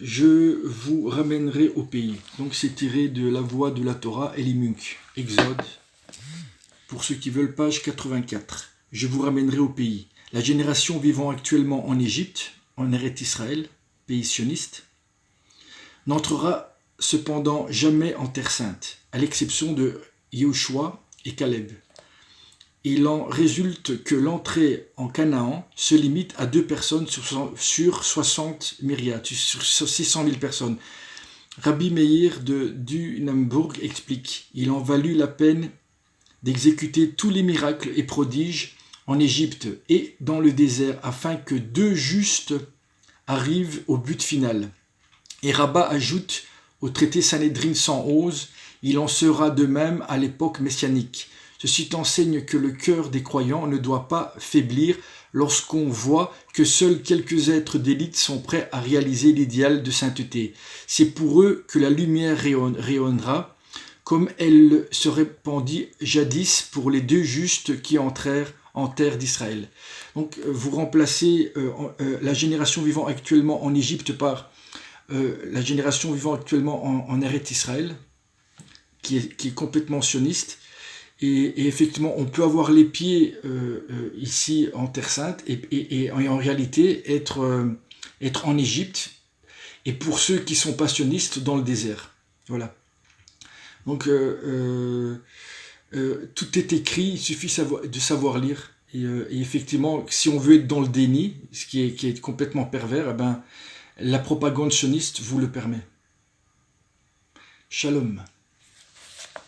je vous ramènerai au pays. Donc c'est tiré de la voix de la Torah, Elimunk, Exode. Pour ceux qui veulent, page 84. Je vous ramènerai au pays. La génération vivant actuellement en Égypte, en Eretz Israël, pays sioniste, n'entrera cependant jamais en Terre Sainte, à l'exception de Yehoshua et Caleb. Il en résulte que l'entrée en Canaan se limite à 2 personnes sur 60 myriades, sur 600 000 personnes. Rabbi Meir de Dunenburg explique « Il en valut la peine d'exécuter tous les miracles et prodiges en Égypte et dans le désert afin que 2 justes arrivent au but final. » Et Rabbah ajoute au traité Sanhédrin 111 « Il en sera de même à l'époque messianique. » Ceci enseigne que le cœur des croyants ne doit pas faiblir lorsqu'on voit que seuls quelques êtres d'élite sont prêts à réaliser l'idéal de sainteté. C'est pour eux que la lumière rayonnera, comme elle se répandit jadis pour les 2 justes qui entrèrent en terre d'Israël. Donc vous remplacez la génération vivant actuellement en Égypte par la génération vivant actuellement en Eretz Israël, qui est complètement sioniste. Et effectivement, on peut avoir les pieds ici en Terre Sainte et en réalité être en Égypte. Et pour ceux qui sont passionnistes, dans le désert. Voilà. Donc, tout est écrit, il suffit de savoir lire. Et effectivement, si on veut être dans le déni, ce qui est complètement pervers, eh ben, la propagande sioniste vous le permet. Shalom.